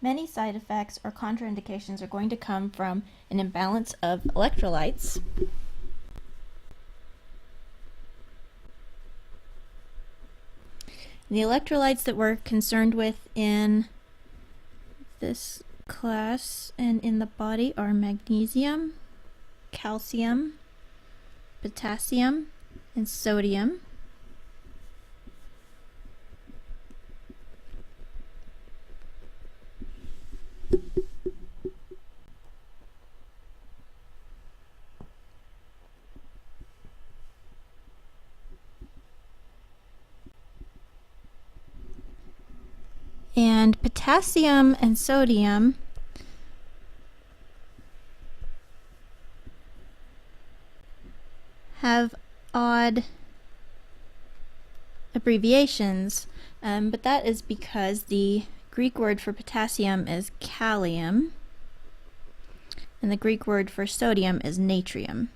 Many side effects or contraindications are going to come from an imbalance of electrolytes. The electrolytes that we're concerned with in this class and in the body are magnesium, calcium, potassium, and sodium. And potassium and sodium have odd abbreviations, but that is because the Greek word for potassium is kalium, and the Greek word for sodium is natrium.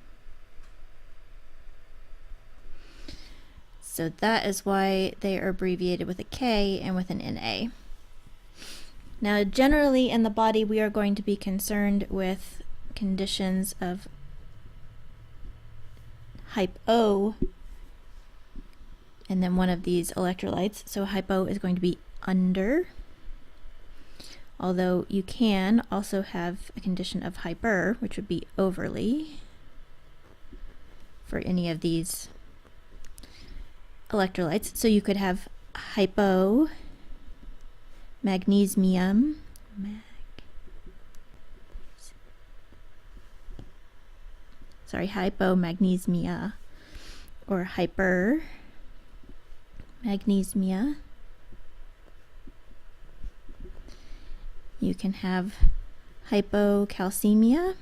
So that is why they are abbreviated with a K and with an NA. Now, generally in the body, we are going to be concerned with conditions of hypo, and then one of these electrolytes. So hypo is going to be under, although you can also have a condition of hyper, which would be overly, for any of these electrolytes. So you could have hypo magnesium, hypomagnesemia, or hypermagnesemia. You can have hypocalcemia,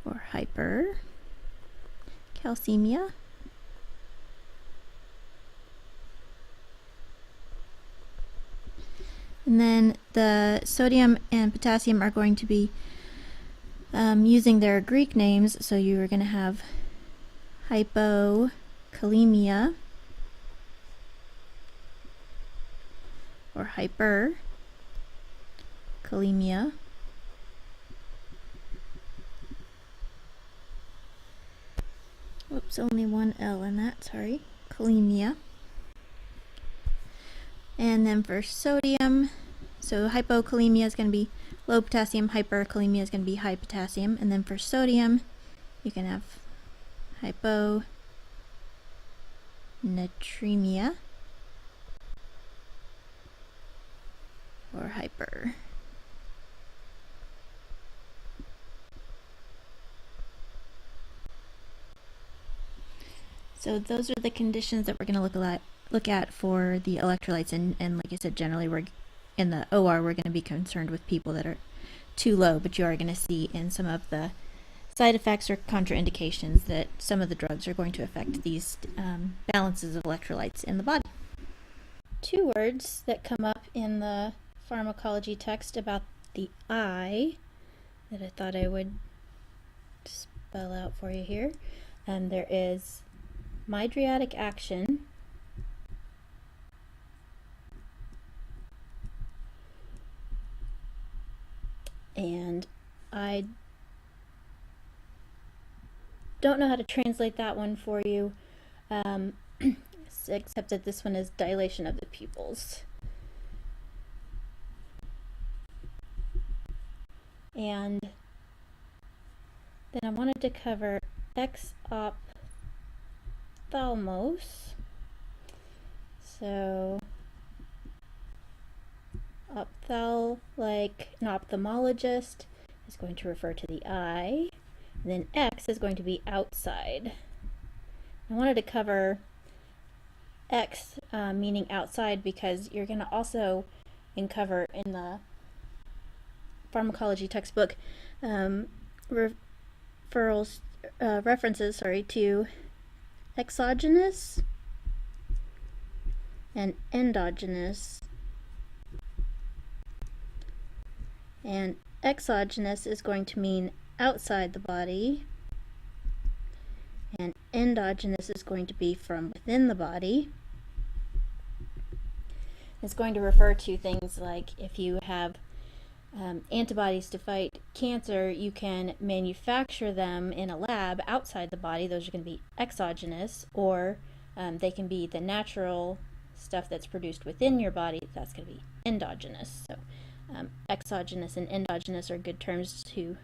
or hypercalcemia. And then the sodium and potassium are going to be using their Greek names, so you are going to have hypokalemia, or hyperkalemia. Whoops, only one L in that, sorry. Kalemia. And then for sodium, so hypokalemia is going to be low potassium, hyperkalemia is going to be high potassium, and then for sodium, you can have hyponatremia, or hyper. So those are the conditions that we're going to look at for the electrolytes, and like I said, generally we're in the OR we're going to be concerned with people that are too low, but you are going to see in some of the side effects or contraindications that some of the drugs are going to affect these balances of electrolytes in the body. Two words that come up in the pharmacology text about the eye that I thought I would spell out for you here. There is mydriatic action, and I don't know how to translate that one for you, except that this one is dilation of the pupils. And then I wanted to cover exophthalmos. So ophthal, like an ophthalmologist, is going to refer to the eye, and then X is going to be outside. I wanted to cover X meaning outside because you're going to also cover in the pharmacology textbook references to exogenous and endogenous. And exogenous is going to mean outside the body, and endogenous is going to be from within the body. is going to refer to things like if you have antibodies to fight cancer, you can manufacture them in a lab outside the body. Those are going to be exogenous, or they can be the natural stuff that's produced within your body. That's going to be endogenous. So exogenous and endogenous are good terms to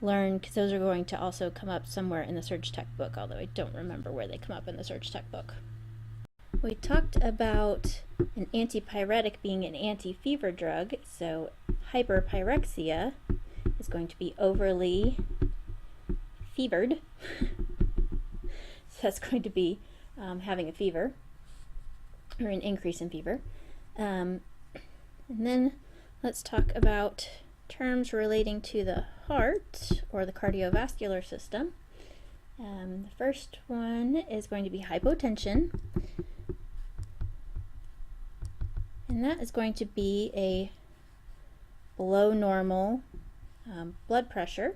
learn, because those are going to also come up somewhere in the Surg Tech book, although I don't remember where they come up in the Surg Tech book. We talked about an antipyretic being an anti-fever drug, so hyperpyrexia is going to be overly fevered. So that's going to be having a fever, or an increase in fever. And then let's talk about terms relating to the heart, or the cardiovascular system. The first one is going to be hypotension. And that is going to be a below normal blood pressure.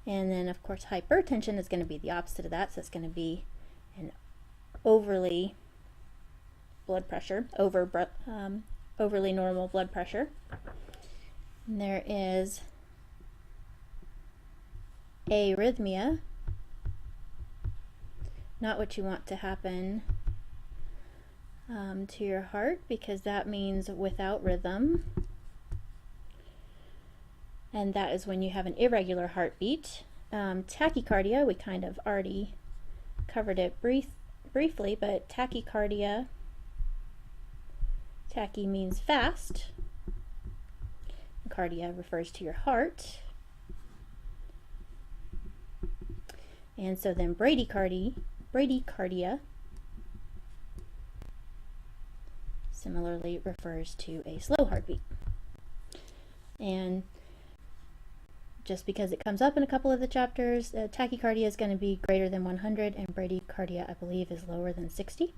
And then, of course, hypertension is going to be the opposite of that. So it's going to be an overly blood pressure, overly normal blood pressure. And there is arrhythmia. Not what you want to happen to your heart, because that means without rhythm, and that is when you have an irregular heartbeat. Tachycardia, we kind of already covered it briefly, but tachycardia, tachy means fast, cardia refers to your heart, and so then bradycardia similarly refers to a slow heartbeat. And just because it comes up in a couple of the chapters, tachycardia is going to be greater than 100, and bradycardia, I believe, is lower than 60.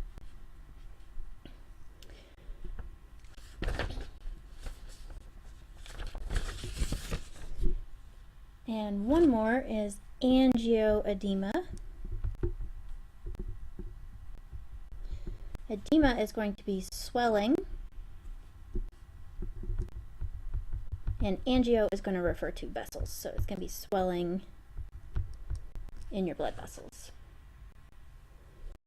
And one more is angioedema. Edema is going to be swelling, and angio is going to refer to vessels, so it's going to be swelling in your blood vessels.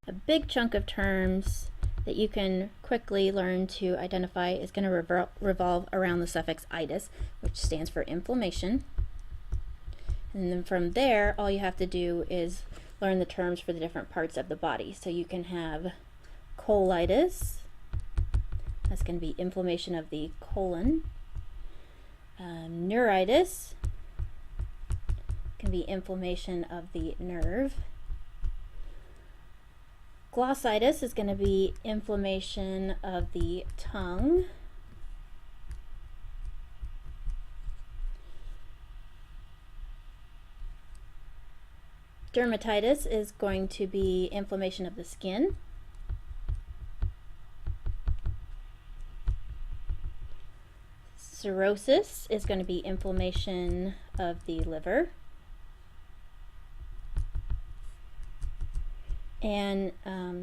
A big chunk of terms that you can quickly learn to identify is going to revolve around the suffix itis, which stands for inflammation. And then from there, all you have to do is learn the terms for the different parts of the body. So you can have colitis, that's going to be inflammation of the colon. Neuritis can be inflammation of the nerve. Glossitis is going to be inflammation of the tongue. Dermatitis is going to be inflammation of the skin. Cirrhosis is going to be inflammation of the liver. And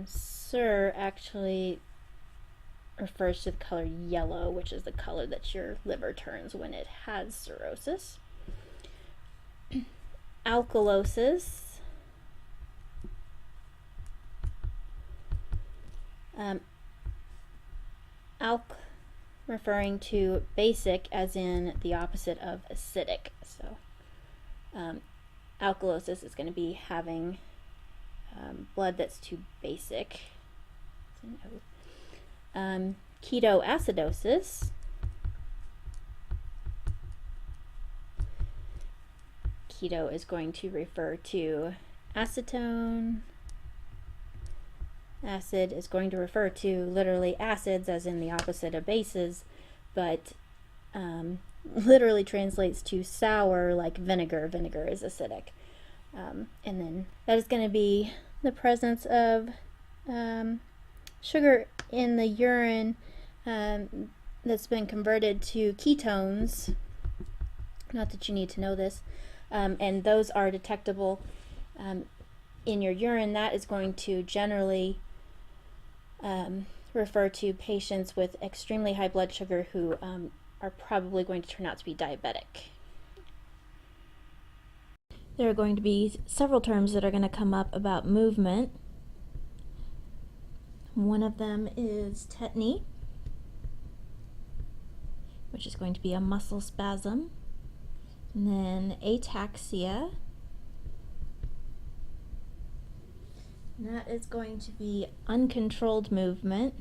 cir actually refers to the color yellow, which is the color that your liver turns when it has cirrhosis. Alkalosis. Alk referring to basic as in the opposite of acidic. So alkalosis is going to be having blood that's too basic. Ketoacidosis. Keto is going to refer to acetone. Acid is going to refer to literally acids as in the opposite of bases, but literally translates to sour like vinegar. Vinegar is acidic. And then that is going to be the presence of sugar in the urine that's been converted to ketones. Not that you need to know this. And those are detectable in your urine. That is going to generally refer to patients with extremely high blood sugar who are probably going to turn out to be diabetic. There are going to be several terms that are going to come up about movement. One of them is tetany, which is going to be a muscle spasm, and then ataxia, and that is going to be uncontrolled movement.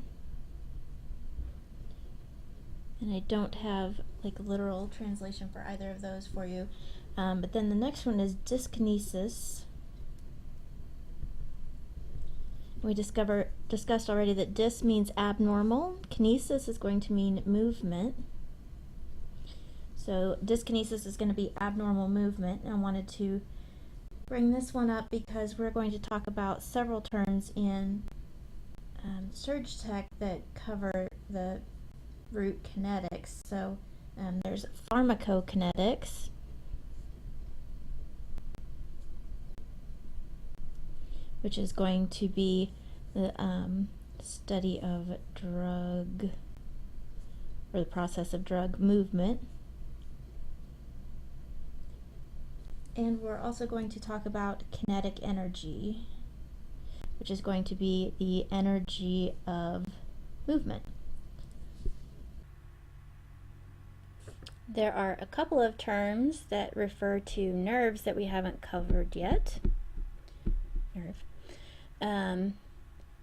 And I don't have like a literal translation for either of those for you. But then the next one is dyskinesis. We discussed already that dys means abnormal. Kinesis is going to mean movement. So dyskinesis is going to be abnormal movement. And I wanted to bring this one up because we're going to talk about several terms in Surg Tech that cover the root kinetics. So there's pharmacokinetics, which is going to be the study of drug, or the process of drug movement. And we're also going to talk about kinetic energy, which is going to be the energy of movement. There are a couple of terms that refer to nerves that we haven't covered yet.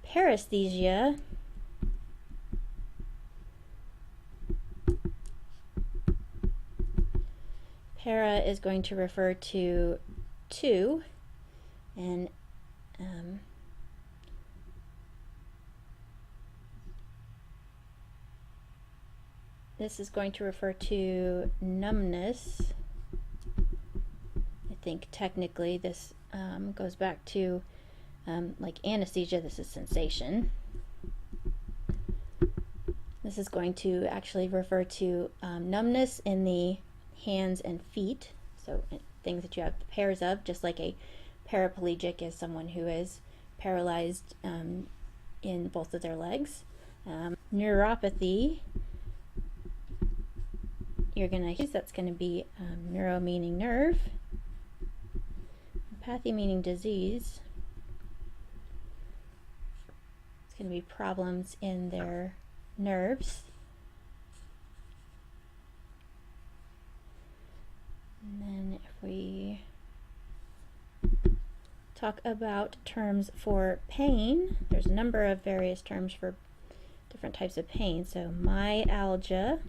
Paresthesia, para is going to refer to two, and this is going to refer to numbness. I think technically this goes back to like anesthesia. This is sensation. This is going to actually refer to numbness in the hands and feet, so things that you have pairs of, just like a paraplegic is someone who is paralyzed in both of their legs. Neuropathy, you're going to use, that's going to be neuro meaning nerve, pathy meaning disease. It's going to be problems in their nerves. And then if we talk about terms for pain, there's a number of various terms for different types of pain. So myalgia,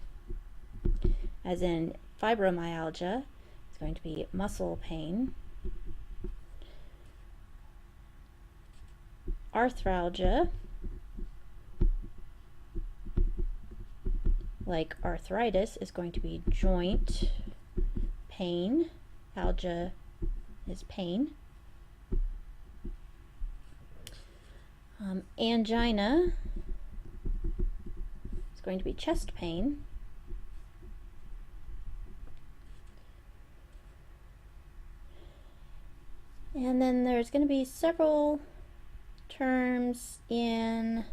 as in fibromyalgia, is going to be muscle pain. Arthralgia, like arthritis, is going to be joint pain. Algia is pain. Angina is going to be chest pain. And then there's going to be several terms in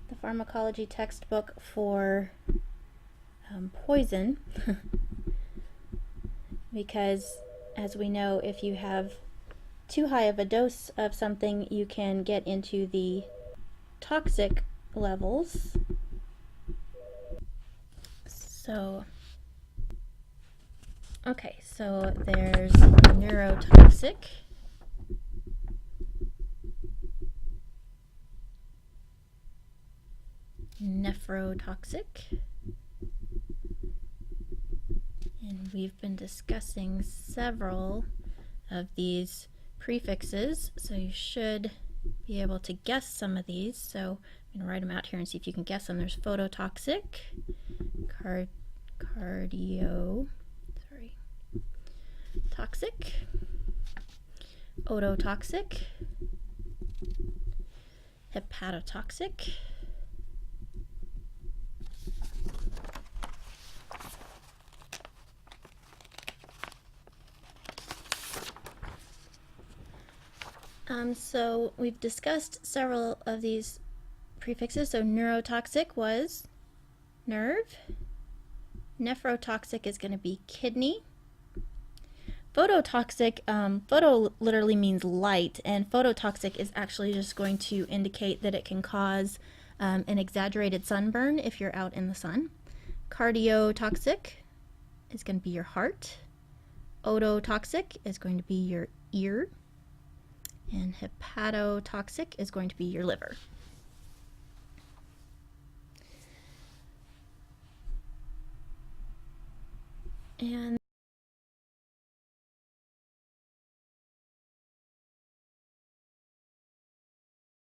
the pharmacology textbook for poison, because as we know, if you have too high of a dose of something, you can get into the toxic levels. So, okay, so there's neurotoxic, nephrotoxic, and we've been discussing several of these prefixes, so you should be able to guess some of these. So I'm going to write them out here and see if you can guess them. There's phototoxic, toxic, ototoxic, hepatotoxic, so we've discussed several of these prefixes. So neurotoxic was nerve. Nephrotoxic is going to be kidney. Phototoxic, photo literally means light, and phototoxic is actually just going to indicate that it can cause an exaggerated sunburn if you're out in the sun. Cardiotoxic is going to be your heart. Ototoxic is going to be your ear. And hepatotoxic is going to be your liver. And